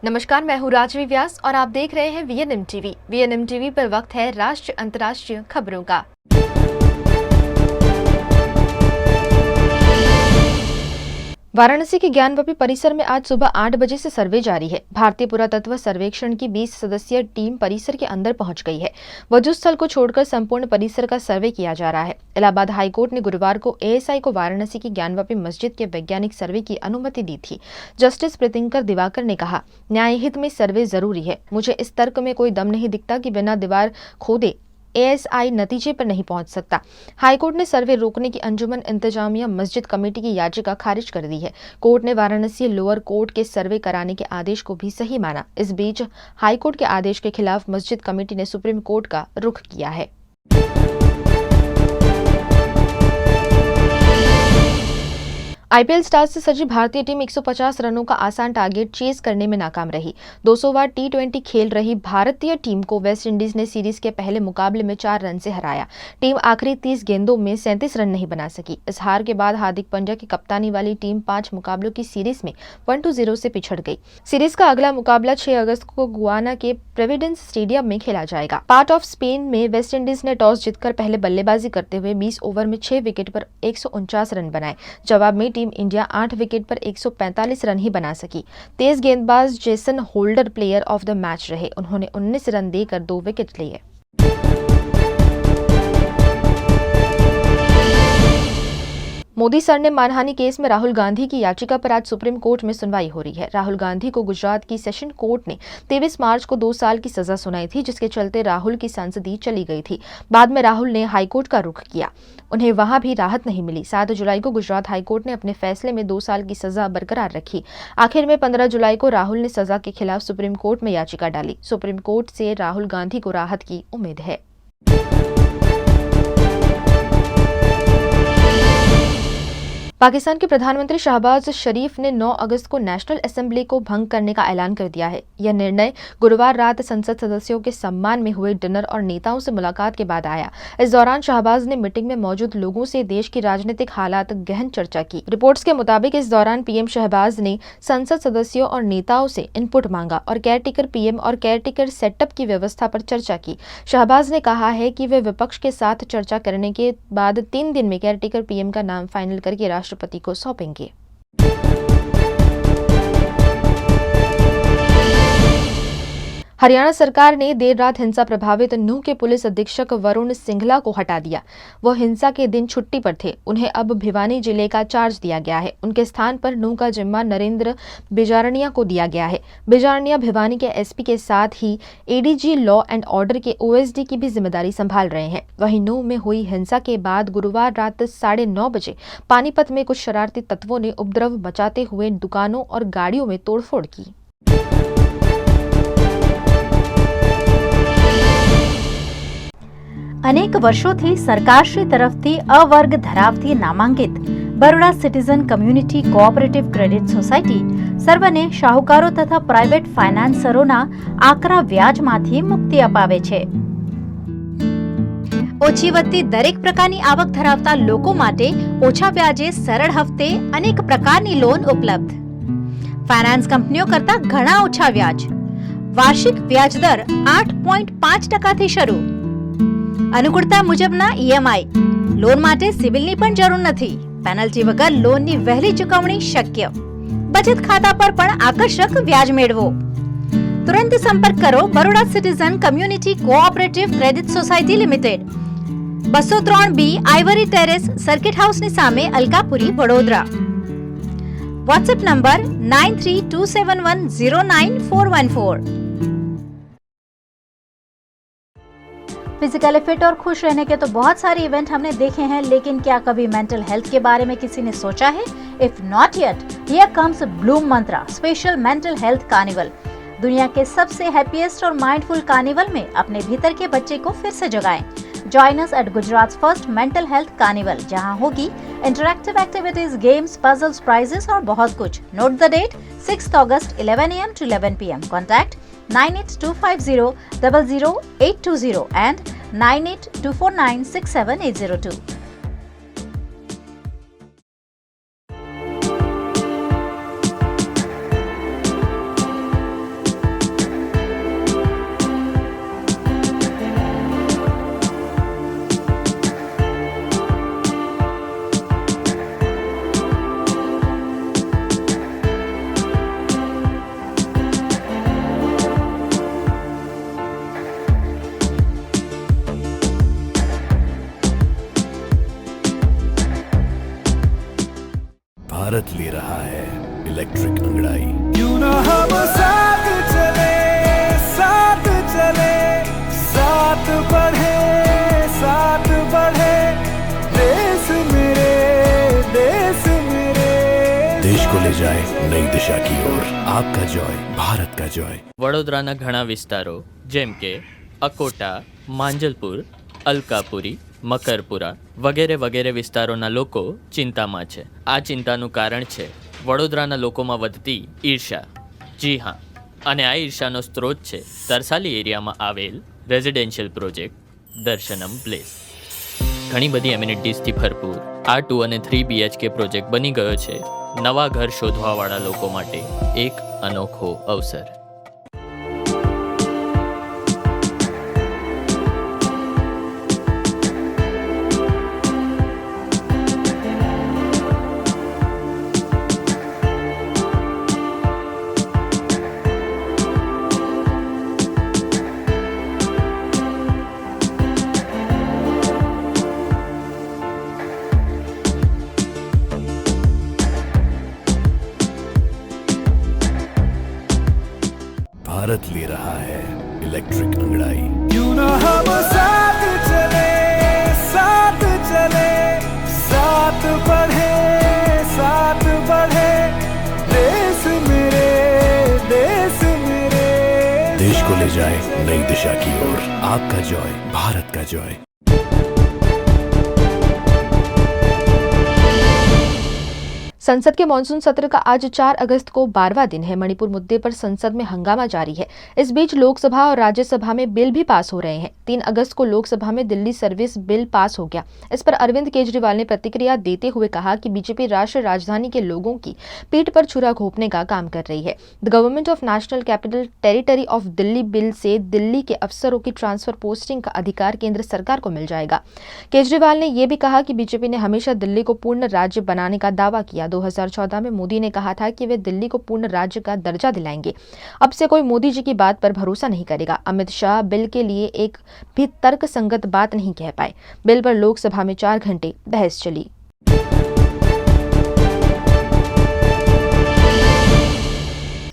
नमस्कार, मैं हूँ राजवी व्यास और आप देख रहे हैं वीएनएम टीवी। वीएनएम टीवी पर वक्त है राष्ट्रीय अंतर्राष्ट्रीय खबरों का। वाराणसी के ज्ञानवापी परिसर में आज सुबह 8 बजे से सर्वे जारी है। भारतीय पुरातत्व सर्वेक्षण की 20 सदस्यीय टीम परिसर के अंदर पहुंच गई है। वजूद स्थल को छोड़कर संपूर्ण परिसर का सर्वे किया जा रहा है। इलाहाबाद हाईकोर्ट ने गुरुवार को एएसआई को वाराणसी की ज्ञानवापी मस्जिद के वैज्ञानिक सर्वे की अनुमति दी थी। जस्टिस प्रीतिंकर दिवाकर ने कहा, न्याय हित में सर्वे जरूरी है। मुझे इस तर्क में कोई दम नहीं दिखता कि बिना दीवार खोदे एएसआई नतीजे पर नहीं पहुंच सकता। हाईकोर्ट ने सर्वे रोकने की अंजुमन इंतजामिया मस्जिद कमेटी की याचिका खारिज कर दी है। कोर्ट ने वाराणसी लोअर कोर्ट के सर्वे कराने के आदेश को भी सही माना। इस बीच हाईकोर्ट के आदेश के खिलाफ मस्जिद कमेटी ने सुप्रीम कोर्ट का रुख किया है। आईपीएल स्टार्स से सजी भारतीय टीम 150 रनों का आसान टारगेट चेज करने में नाकाम रही। 200वां टी20 खेल रही भारतीय टीम को वेस्टइंडीज ने सीरीज के पहले मुकाबले में 4 रन से हराया। टीम आखिरी 30 गेंदों में 37 रन नहीं बना सकी। इस हार के बाद हार्दिक पांड्या की कप्तानी वाली टीम 5 मुकाबलों की सीरीज में 1-0 से पिछड़ गई। सीरीज का अगला मुकाबला 6 अगस्त को गुआना के प्रोविडेंस स्टेडियम में खेला जाएगा। पार्ट ऑफ स्पेन में वेस्टइंडीज ने टॉस जीतकर पहले बल्लेबाजी करते हुए 20 ओवर में 6 विकेट पर 149 रन बनाए। जवाब में टीम इंडिया 8 विकेट पर 145 रन ही बना सकी। तेज गेंदबाज Jason holder player of the match रहे। उन्होंने 19 रन देकर 2 विकेट लिए। मोदी सर ने मानहानि केस में राहुल गांधी की याचिका पर आज सुप्रीम कोर्ट में सुनवाई हो रही है। राहुल गांधी को गुजरात की सेशन कोर्ट ने 23 मार्च को 2 साल की सजा सुनाई थी, जिसके चलते राहुल की सांसदी चली गई थी। बाद में राहुल ने हाईकोर्ट का रुख किया। उन्हें वहां भी राहत नहीं मिली। 7 जुलाई को गुजरात हाईकोर्ट ने अपने फैसले में 2 साल की सजा बरकरार रखी। आखिर में 15 जुलाई को राहुल ने सजा के खिलाफ सुप्रीम कोर्ट में याचिका डाली। सुप्रीम कोर्ट से राहुल गांधी को राहत की उम्मीद है। पाकिस्तान के प्रधानमंत्री शहबाज शरीफ ने 9 अगस्त को नेशनल असेंबली को भंग करने का ऐलान कर दिया है। यह निर्णय गुरुवार रात संसद सदस्यों के सम्मान में हुए डिनर और नेताओं से मुलाकात के बाद आया। इस दौरान शहबाज ने मीटिंग में मौजूद लोगों से देश की राजनीतिक हालात गहन चर्चा की। रिपोर्ट्स के मुताबिक इस दौरान पीएम शहबाज ने संसद सदस्यों और नेताओं से इनपुट मांगा और केयरटेकर पीएम और केयरटेकर सेटअप की व्यवस्था पर चर्चा की। शहबाज ने कहा है कि वे विपक्ष के साथ चर्चा करने के बाद 3 दिन में केयरटेकर पीएम का नाम फाइनल करके राष्ट्रपति को सौंपेंगे। हरियाणा सरकार ने देर रात हिंसा प्रभावित नूंह के पुलिस अधीक्षक वरुण सिंघला को हटा दिया। वो हिंसा के दिन छुट्टी पर थे। उन्हें अब भिवानी जिले का चार्ज दिया गया है। उनके स्थान पर नूंह का जिम्मा नरेंद्र बिजारनिया को दिया गया है। बिजारनिया भिवानी के एसपी के साथ ही एडीजी लॉ एंड ऑर्डर के ओएसडी की भी जिम्मेदारी संभाल रहे हैं। वहीं नूंह में हुई हिंसा के बाद गुरुवार रात 9:30 बजे पानीपत में कुछ शरारती तत्वों ने उपद्रव मचाते हुए दुकानों और गाड़ियों में तोड़फोड़ की। अनेक वर्षोથી સરકારશ્રી તરફથી અવર્ગ ધરાવતી નામાંકિત Baroda citizen community cooperative credit society સર્વને શાહુકારો તથા પ્રાઇવેટ ફાઇનાન્સરોના આકરા વ્યાજમાંથી મુક્તિ અપાવે છે। ઓછી વત્તી દરેક પ્રકારની આવક ધરાવતા લોકો માટે ઓછા વ્યાજે સરળ હપ્તે અનેક પ્રકારની લોન ઉપલબ્ધ। ફાઇનાન્સ કંપનીઓ કરતા ઘણા ઓછા વ્યાજ। વાર્ષિક વ્યાજ દર 8.5% શરૂ। अनुकूलता मुजबना ईएमआई। लोन माटे सिविलनी पण जरूर नथी। पेनल्टी वगर लोननी वहेली चुकवणी शक्य। बचत खाता पर पण आकर्षक व्याज मेळवो। तुरंत संपर्क करो Baroda citizen community cooperative credit society limited, 203B Ivory terrace circuit house ની સામે Alkapuri Vadodara. WhatsApp number 9327109414। Physically fit और खुश रहने के तो बहुत सारे इवेंट हमने देखे हैं, लेकिन क्या कभी मेंटल हेल्थ के बारे में किसी ने सोचा है? If not yet, here comes Bloom Mantra special mental health carnival. दुनिया के सबसे हैप्पीएस्ट और माइंडफुल कार्निवल में अपने भीतर के बच्चे को फिर से जगाएं। Join us at Gujarat first mental health carnival, जहां होगी interactive activities, games, puzzles, prizes और बहुत कुछ। नोट द डेट, 6 अगस्त 11 AM to 11 PM। Contact 9825000820 and 9824967802। दिशा की ओर, आपका जॉय भारत का जॉय। વડોદરાના ઘણા વિસ્તારો જેમ કે અકોટા, માંજલપુર, અલકાપુરી, મકરપુરા વગેરે વગેરે વિસ્તારોના લોકો ચિંતામાં છે. આ ચિંતાનું કારણ છે વડોદરાના લોકોમાં વધતી ઈર્ષા. જી હા, અને આ ઈર્ષાનો સ્ત્રોત છે તરસાલી એરિયામાં આવેલ રેઝિડેન્શિયલ પ્રોજેક્ટ દર્શનમ પ્લેસ. ઘણી બધી એમિનિટીઝથી ભરપૂર આ 2 અને 3 BHK પ્રોજેક્ટ બની ગયો છે નવા ઘર શોધવાવાળા લોકો માટે એક અનોખો અવસર. भारत ले रहा है इलेक्ट्रिक अंगड़ाई। क्यों ना हम साथ चले, साथ चले, साथ बढ़े, साथ बढ़े, देश मेरे, देश मेरे। देश को ले जाए नई दिशा की ओर, आपका जॉय भारत का जॉय। संसद के मानसून सत्र का आज 4 अगस्त को 12वां दिन है। मणिपुर मुद्दे पर संसद में हंगामा जारी है। इस बीच लोकसभा और राज्यसभा में बिल भी पास हो रहे हैं। 3 अगस्त को लोकसभा में दिल्ली सर्विस बिल पास हो गया। इस पर अरविंद केजरीवाल ने प्रतिक्रिया देते हुए कहा कि बीजेपी राष्ट्रीय राजधानी के लोगों की पीठ पर छुरा घोंपने का काम कर रही है। The government of national capital territory of Delhi bill से दिल्ली के अफसरों की ट्रांसफर पोस्टिंग का अधिकार केंद्र सरकार को मिल जाएगा। केजरीवाल ने यह भी कहा कि बीजेपी ने हमेशा दिल्ली को पूर्ण राज्य बनाने का दावा किया। 2014 में मोदी ने कहा था कि वे दिल्ली को पूर्ण राज्य का दर्जा दिलाएंगे। अब से कोई मोदी जी की बात पर भरोसा नहीं करेगा। अमित शाह बिल के लिए एक भी तर्कसंगत बात नहीं कह पाए। बिल पर लोकसभा में 4 घंटे बहस चली।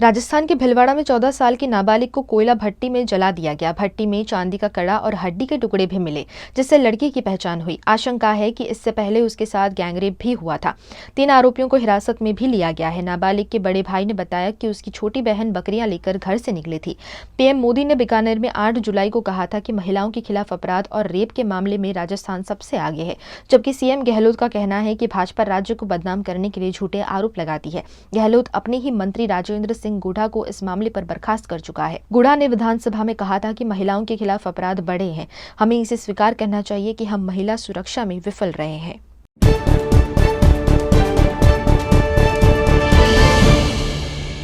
राजस्थान के भिलवाड़ा में 14 साल की नाबालिग को कोयला भट्टी में जला दिया गया। भट्टी में चांदी का कड़ा और हड्डी के टुकड़े भी मिले, जिससे लड़की की पहचान हुई। आशंका है कि इससे पहले उसके साथ गैंगरेप भी हुआ था। 3 आरोपियों को हिरासत में भी लिया गया है। नाबालिग के बड़े भाई ने बताया कि उसकी छोटी बहन बकरियां लेकर घर से निकली थी। पीएम मोदी ने बीकानेर में 8 जुलाई को कहा था कि महिलाओं के खिलाफ अपराध और रेप के मामले में राजस्थान सबसे आगे है, जबकि सीएम गहलोत का कहना है कि भाजपा राज्य को बदनाम करने के लिए झूठे आरोप लगाती है। गहलोत अपने ही मंत्री राजेंद्र सिंह गुढ़ा को इस मामले पर बर्खास्त कर चुका है। गुढ़ा ने विधानसभा में कहा था कि महिलाओं के खिलाफ अपराध बढ़े हैं। हमें इसे स्वीकार करना चाहिए कि हम महिला सुरक्षा में विफल रहे हैं।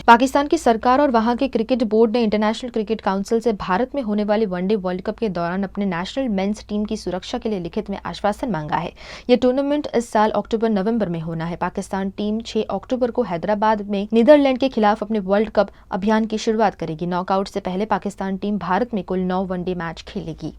पाकिस्तान की सरकार और वहां के क्रिकेट बोर्ड ने इंटरनेशनल क्रिकेट काउंसिल से भारत में होने वाली वनडे वर्ल्ड कप के दौरान अपने नेशनल मेंस टीम की सुरक्षा के लिए लिखित में आश्वासन मांगा है। यह टूर्नामेंट इस साल अक्टूबर-नवंबर में होना है। पाकिस्तान टीम 6 अक्टूबर को हैदराबाद में नीदरलैंड के खिलाफ अपने वर्ल्ड कप अभियान की शुरुआत करेगी। नॉकआउट से पहले पाकिस्तान टीम भारत में कुल 9 वनडे मैच खेलेगी।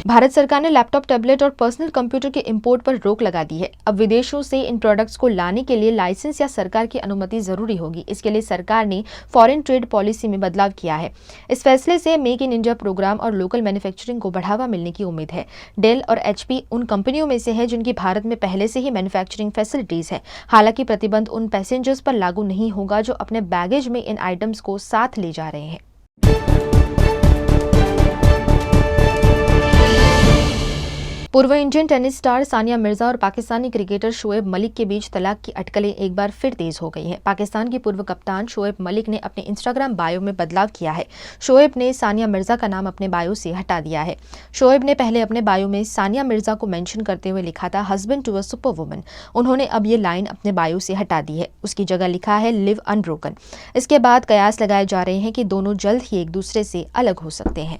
भारत सरकार ने लैपटॉप, टैबलेट और पर्सनल कंप्यूटर के इंपोर्ट पर रोक लगा दी है। अब विदेशों से इन प्रोडक्ट्स को लाने के लिए लाइसेंस या सरकार की अनुमति जरूरी होगी। इसके लिए सरकार ने फॉरेन ट्रेड पॉलिसी में बदलाव किया है। इस फैसले से मेक इन इंडिया प्रोग्राम और लोकल मैन्युफैक्चरिंग को बढ़ावा मिलने की उम्मीद है। डेल और HP उन कंपनियों में से है जिनकी भारत में पहले से ही मैन्युफैक्चरिंग फैसिलिटीज है। हालांकि प्रतिबंध उन पैसेंजर्स पर लागू नहीं होगा जो अपने बैगेज में इन आइटम्स को साथ ले जा रहे हैं। पूर्व Indian tennis star Sania Mirza और पाकिस्तानी क्रिकेटर शोएब मलिक के बीच तलाक की अटकलें एक बार फिर तेज हो गई हैं। पाकिस्तान की पूर्व कप्तान शोएब मलिक ने अपने इंस्टाग्राम बायो में बदलाव किया है। शोएब ने सानिया मिर्जा का नाम अपने बायो से हटा दिया है। शोएब ने पहले अपने बायो में सानिया मिर्जा को मेंशन करते हुए लिखा था husband to a super woman. उन्होंने अब ये लाइन अपने बायो से हटा दी है। उसकी जगह लिखा है लिव अनब्रोकन। इसके बाद कयास लगाए जा रहे हैं कि दोनों जल्द ही एक दूसरे से अलग हो सकते हैं।